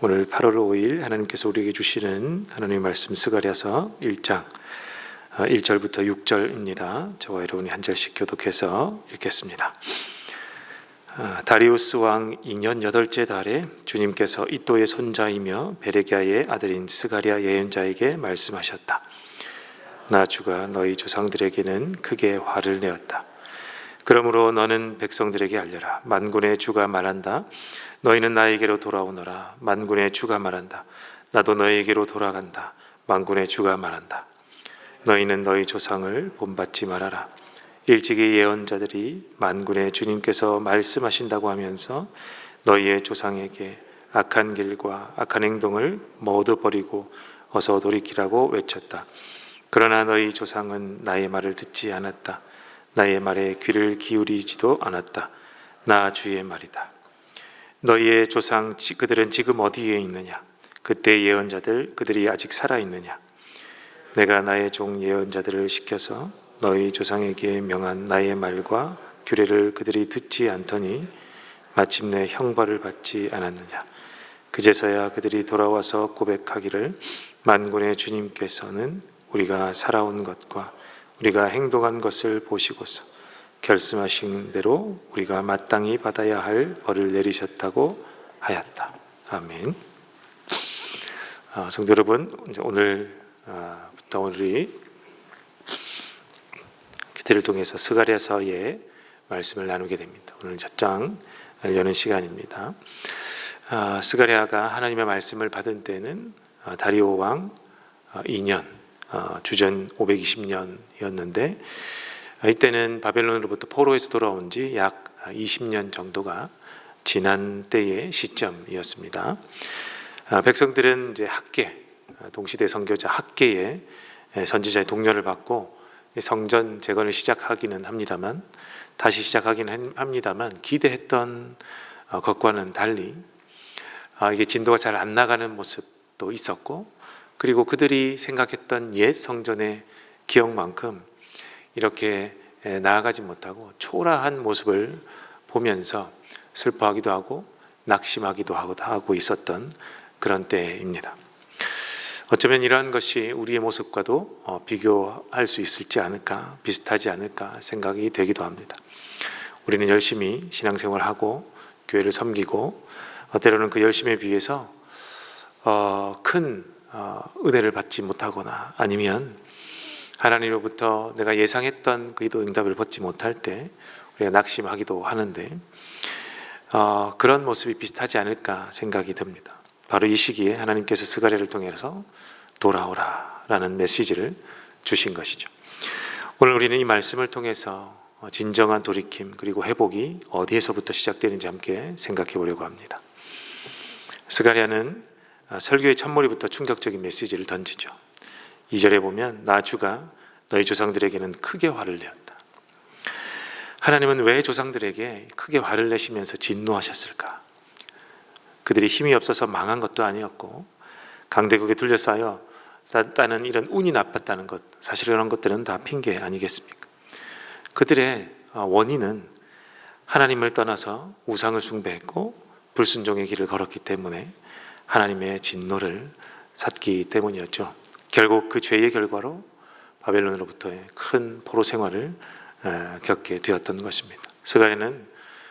오늘 8월 5일 하나님께서 우리에게 주시는 하나님의 말씀 스가랴서 1장 1절부터 6절입니다. 저와 여러분이 한 절씩 교독해서 읽겠습니다. 다리우스 왕 2년 8째 달에 주님께서 이또의 손자이며 베레기야의 아들인 스가랴 예언자에게 말씀하셨다. 나 주가 너희 조상들에게는 크게 화를 내었다. 그러므로 너는 백성들에게 알려라. 만군의 주가 말한다. 너희는 나에게로 돌아오너라. 만군의 주가 말한다. 나도 너희에게로 돌아간다. 만군의 주가 말한다. 너희는 너희 조상을 본받지 말아라. 일찍이 예언자들이 만군의 주님께서 말씀하신다고 하면서 너희의 조상에게 악한 길과 악한 행동을 모두 버리고 어서 돌이키라고 외쳤다. 그러나 너희 조상은 나의 말을 듣지 않았다. 나의 말에 귀를 기울이지도 않았다. 나 주의 말이다. 너희의 조상 그들은 지금 어디에 있느냐? 그때 예언자들 그들이 아직 살아있느냐? 내가 나의 종 예언자들을 시켜서 너희 조상에게 명한 나의 말과 규례를 그들이 듣지 않더니 마침내 형벌을 받지 않았느냐? 그제서야 그들이 돌아와서 고백하기를 만군의 주님께서는 우리가 살아온 것과 우리가 행동한 것을 보시고서 결심하신 대로 우리가 마땅히 받아야 할 벌을 내리셨다고 하였다. 아멘. 성도 여러분, 오늘부터 우리 기도를 통해서 스가랴서의 말씀을 나누게 됩니다. 오늘 첫 장을 여는 시간입니다. 스가랴가 하나님의 말씀을 받은 때는 다리오 왕 2년 주전 520년이었는데 이때는 바벨론으로부터 포로에서 돌아온 지 약 20년 정도가 지난 때의 시점이었습니다. 백성들은 이제 학계, 동시대 선교자 학계의 선지자의 동료를 받고 성전 재건을 시작하기는 합니다만 기대했던 것과는 달리 이게 진도가 잘 안 나가는 모습도 있었고, 그리고 그들이 생각했던 옛 성전의 기억만큼 이렇게 나아가지 못하고 초라한 모습을 보면서 슬퍼하기도 하고 낙심하기도 하고 있었던 그런 때입니다. 어쩌면 이러한 것이 우리의 모습과도 비교할 수 있을지 않을까, 비슷하지 않을까 생각이 되기도 합니다. 우리는 열심히 신앙생활하고 교회를 섬기고 때로는 그 열심에 비해서 큰 은혜를 받지 못하거나 아니면 하나님으로부터 내가 예상했던 그 기도 응답을 받지 못할 때 우리가 낙심하기도 하는데 그런 모습이 비슷하지 않을까 생각이 듭니다. 바로 이 시기에 하나님께서 스가랴를 통해서 돌아오라 라는 메시지를 주신 것이죠. 오늘 우리는 이 말씀을 통해서 진정한 돌이킴 그리고 회복이 어디에서부터 시작되는지 함께 생각해 보려고 합니다. 스가랴는 설교의 첫머리부터 충격적인 메시지를 던지죠. 2절에 보면 나 주가 너희 조상들에게는 크게 화를 내었다. 하나님은 왜 조상들에게 크게 화를 내시면서 진노하셨을까? 그들이 힘이 없어서 망한 것도 아니었고 강대국에 둘러싸여 따는 이런 운이 나빴다는 것, 사실 그런 것들은 다 핑계 아니겠습니까? 그들의 원인은 하나님을 떠나서 우상을 숭배했고 불순종의 길을 걸었기 때문에 하나님의 진노를 샀기 때문이었죠. 결국 그 죄의 결과로 바벨론으로부터의 큰 포로 생활을 겪게 되었던 것입니다. 스가랴는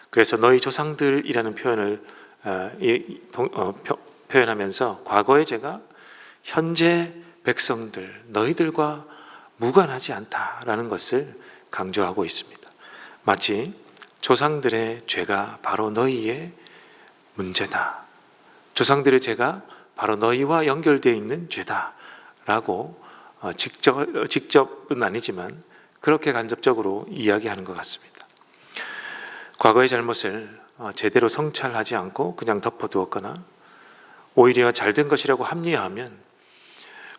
그래서 너희 조상들이라는 표현을 표현하면서 과거의 죄가 현재 백성들 너희들과 무관하지 않다라는 것을 강조하고 있습니다. 마치 조상들의 죄가 바로 너희의 문제다, 조상들의 죄가 바로 너희와 연결되어 있는 죄다라고 직접은 아니지만 그렇게 간접적으로 이야기하는 것 같습니다. 과거의 잘못을 제대로 성찰하지 않고 그냥 덮어두었거나 오히려 잘된 것이라고 합리화하면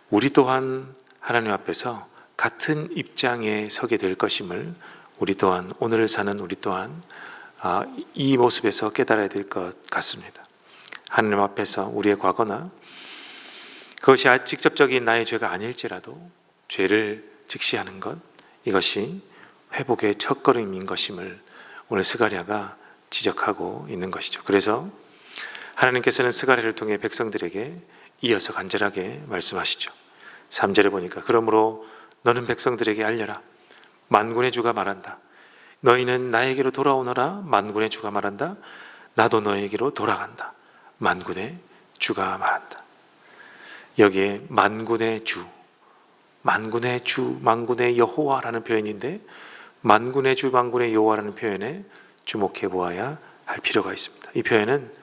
우리 또한 하나님 앞에서 같은 입장에 서게 될 것임을 우리 또한 오늘을 사는 우리 또한 이 모습에서 깨달아야 될 것 같습니다. 하나님 앞에서 우리의 과거나 그것이 직접적인 나의 죄가 아닐지라도 죄를 직시하는 것, 이것이 회복의 첫걸음인 것임을 오늘 스가랴가 지적하고 있는 것이죠. 그래서 하나님께서는 스가랴를 통해 백성들에게 이어서 간절하게 말씀하시죠. 3절에 보니까 그러므로 너는 백성들에게 알려라. 만군의 주가 말한다. 너희는 나에게로 돌아오너라. 만군의 주가 말한다. 나도 너에게로 돌아간다. 만군의 주가 말한다. 여기에 만군의 주, 만군의 주, 만군의 여호와라는 표현인데 만군의 주, 만군의 여호와라는 표현에 주목해 보아야 할 필요가 있습니다. 이 표현은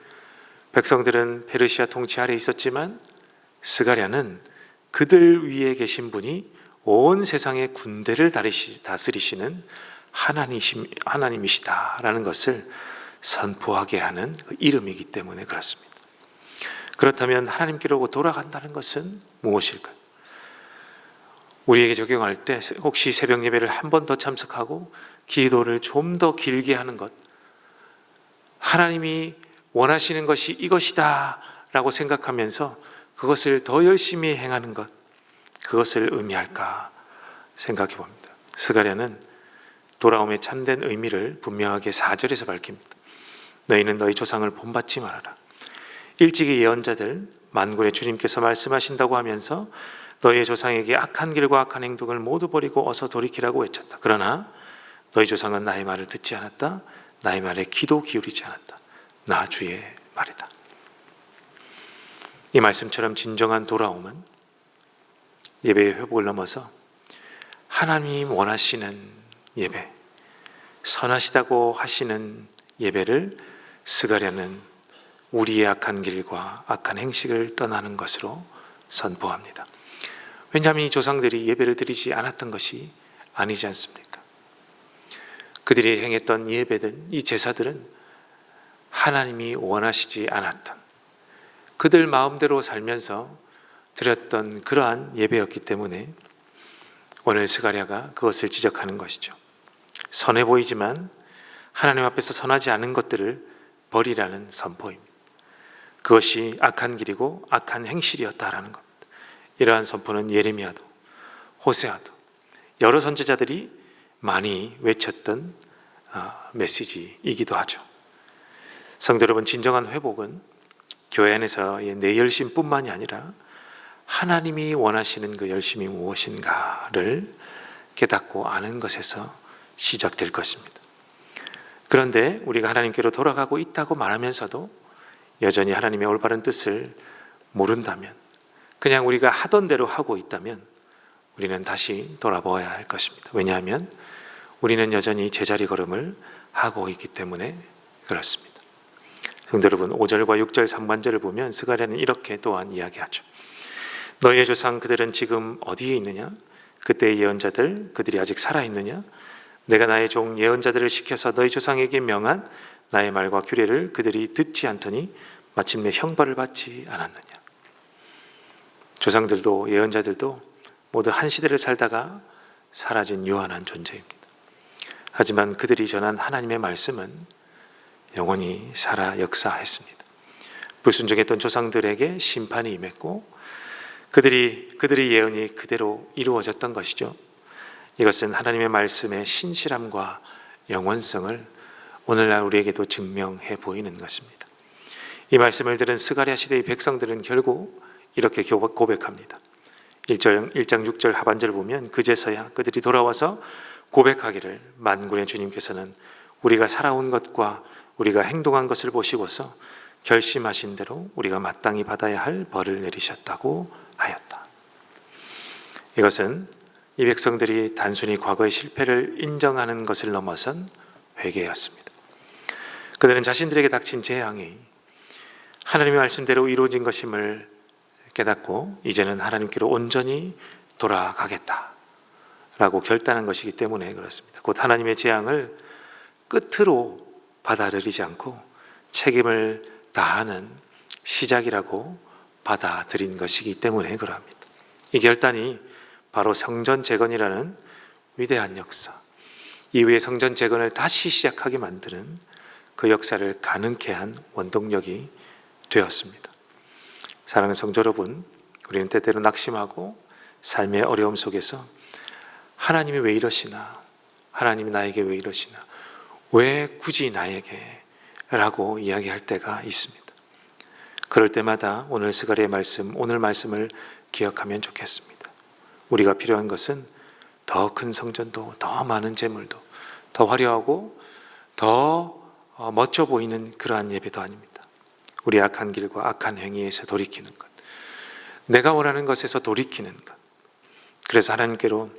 백성들은 페르시아 통치 아래 있었지만 스가랴는 그들 위에 계신 분이 온 세상의 군대를 다스리시는 하나님이시다라는 것을 선포하게 하는 그 이름이기 때문에 그렇습니다. 그렇다면 하나님께로 돌아간다는 것은 무엇일까요? 우리에게 적용할 때 혹시 새벽 예배를 한 번 더 참석하고 기도를 좀 더 길게 하는 것, 하나님이 원하시는 것이 이것이다 라고 생각하면서 그것을 더 열심히 행하는 것, 그것을 의미할까 생각해 봅니다. 스가랴는 돌아옴의 참된 의미를 분명하게 4절에서 밝힙니다. 너희는 너희 조상을 본받지 말아라. 일찍이 예언자들 만군의 주님께서 말씀하신다고 하면서 너희의 조상에게 악한 길과 악한 행동을 모두 버리고 어서 돌이키라고 외쳤다. 그러나 너희 조상은 나의 말을 듣지 않았다. 나의 말에 귀도 기울이지 않았다. 나 주의 말이다. 이 말씀처럼 진정한 돌아옴은 예배의 회복을 넘어서 하나님이 원하시는 예배, 선하시다고 하시는 예배를 스가랴는 우리의 악한 길과 악한 행식을 떠나는 것으로 선포합니다. 왜냐하면 이 조상들이 예배를 드리지 않았던 것이 아니지 않습니까? 그들이 행했던 예배들, 이 제사들은 하나님이 원하시지 않았던, 그들 마음대로 살면서 드렸던 그러한 예배였기 때문에 오늘 스가랴가 그것을 지적하는 것이죠. 선해 보이지만 하나님 앞에서 선하지 않은 것들을 버리라는 선포입니다. 그것이 악한 길이고 악한 행실이었다라는 것. 이러한 선포는 예레미야도 호세아도 여러 선지자들이 많이 외쳤던 메시지이기도 하죠. 성도 여러분, 진정한 회복은 교회 안에서의 내 열심뿐만이 아니라 하나님이 원하시는 그 열심이 무엇인가를 깨닫고 아는 것에서 시작될 것입니다. 그런데 우리가 하나님께로 돌아가고 있다고 말하면서도 여전히 하나님의 올바른 뜻을 모른다면, 그냥 우리가 하던 대로 하고 있다면 우리는 다시 돌아보아야 할 것입니다. 왜냐하면 우리는 여전히 제자리 걸음을 하고 있기 때문에 그렇습니다. 성도 여러분, 5절과 6절 상반절을 보면 스가랴는 이렇게 또한 이야기하죠. 너희의 조상 그들은 지금 어디에 있느냐? 그때의 예언자들 그들이 아직 살아있느냐? 내가 나의 종 예언자들을 시켜서 너희 조상에게 명한 나의 말과 규례를 그들이 듣지 않더니 마침내 형벌을 받지 않았느냐? 조상들도 예언자들도 모두 한 시대를 살다가 사라진 유한한 존재입니다. 하지만 그들이 전한 하나님의 말씀은 영원히 살아 역사했습니다. 불순종했던 조상들에게 심판이 임했고 그들의 예언이 그대로 이루어졌던 것이죠. 이것은 하나님의 말씀의 신실함과 영원성을 오늘날 우리에게도 증명해 보이는 것입니다. 이 말씀을 들은 스가랴 시대의 백성들은 결국 이렇게 고백합니다. 1장 6절 하반절을 보면 그제서야 그들이 돌아와서 고백하기를 만군의 주님께서는 우리가 살아온 것과 우리가 행동한 것을 보시고서 결심하신 대로 우리가 마땅히 받아야 할 벌을 내리셨다고 하였다. 이것은 이 백성들이 단순히 과거의 실패를 인정하는 것을 넘어선 회개였습니다. 그들은 자신들에게 닥친 재앙이 하나님의 말씀대로 이루어진 것임을 깨닫고 이제는 하나님께로 온전히 돌아가겠다라고 결단한 것이기 때문에 그렇습니다. 곧 하나님의 재앙을 끝으로 받아들이지 않고 책임을 다하는 시작이라고 받아들인 것이기 때문에 그러합니다. 이 결단이 바로 성전 재건이라는 위대한 역사, 이후에 성전 재건을 다시 시작하게 만드는 그 역사를 가능케 한 원동력이 되었습니다. 사랑하는 성도 여러분, 우리는 때때로 낙심하고 삶의 어려움 속에서 하나님이 왜 이러시나, 하나님이 나에게 왜 이러시나, 왜 굳이 나에게? 라고 이야기할 때가 있습니다. 그럴 때마다 오늘 스가랴의 말씀, 오늘 말씀을 기억하면 좋겠습니다. 우리가 필요한 것은 더 큰 성전도, 더 많은 제물도, 더 화려하고 더 멋져 보이는 그러한 예배도 아닙니다. 우리 악한 길과 악한 행위에서 돌이키는 것, 내가 원하는 것에서 돌이키는 것, 그래서 하나님께로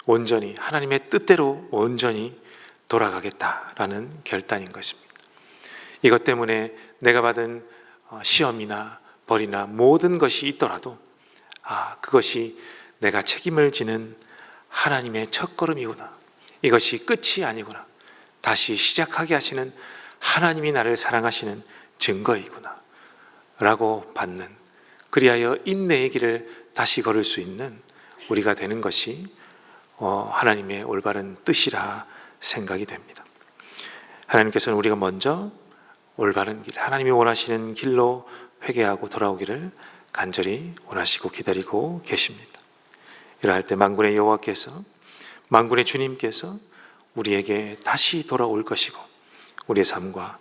온전히, 하나님의 뜻대로 온전히 돌아가겠다라는 결단인 것입니다. 이것 때문에 내가 받은 시험이나 벌이나 모든 것이 있더라도 그것이 내가 책임을 지는 하나님의 첫걸음이구나, 이것이 끝이 아니구나, 다시 시작하게 하시는 하나님이 나를 사랑하시는 증거이구나 라고 받는, 그리하여 인내의 길을 다시 걸을 수 있는 우리가 되는 것이 하나님의 올바른 뜻이라 생각이 됩니다. 하나님께서는 우리가 먼저 올바른 길, 하나님이 원하시는 길로 회개하고 돌아오기를 간절히 원하시고 기다리고 계십니다. 이러할 때 만군의 여호와께서, 만군의 주님께서 우리에게 다시 돌아올 것이고, 우리의 삶과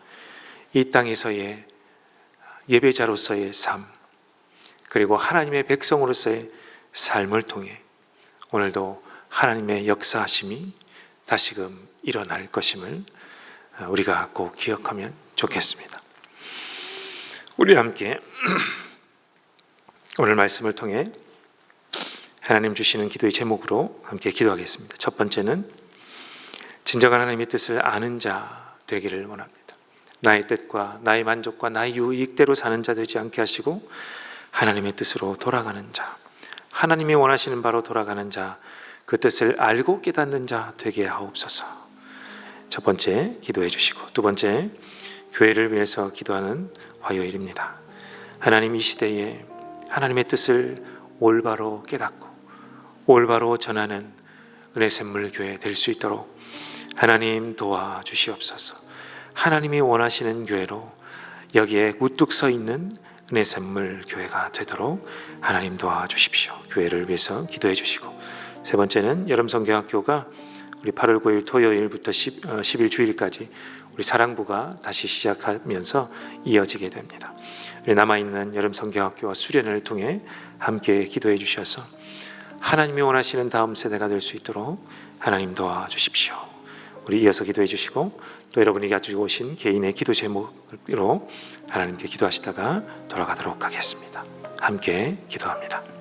이 땅에서의 예배자로서의 삶, 그리고 하나님의 백성으로서의 삶을 통해 오늘도 하나님의 역사하심이 다시금 일어날 것임을 우리가 꼭 기억하면 좋겠습니다. 우리 함께 오늘 말씀을 통해 하나님 주시는 기도의 제목으로 함께 기도하겠습니다. 첫 번째는 진정한 하나님의 뜻을 아는 자 되기를 원합니다. 나의 뜻과 나의 만족과 나의 유익대로 사는 자 되지 않게 하시고 하나님의 뜻으로 돌아가는 자, 하나님이 원하시는 바로 돌아가는 자, 그 뜻을 알고 깨닫는 자 되게 하옵소서. 첫 번째 기도해 주시고, 두 번째 교회를 위해서 기도하는 화요일입니다. 하나님, 이 시대에 하나님의 뜻을 올바로 깨닫고 올바로 전하는 은혜샘물교회 될 수 있도록 하나님 도와주시옵소서. 하나님이 원하시는 교회로 여기에 우뚝 서 있는 은혜샘물교회가 되도록 하나님 도와주십시오. 교회를 위해서 기도해 주시고, 세 번째는 여름성경학교가 우리 8월 9일 토요일부터 10일 주일까지 우리 사랑부가 다시 시작하면서 이어지게 됩니다. 우리 남아있는 여름성경학교와 수련을 통해 함께 기도해 주셔서 하나님이 원하시는 다음 세대가 될 수 있도록 하나님 도와주십시오. 우리 이어서 기도해 주시고, 또 여러분이 가지고 오신 개인의 기도 제목으로 하나님께 기도하시다가 돌아가도록 하겠습니다. 함께 기도합니다.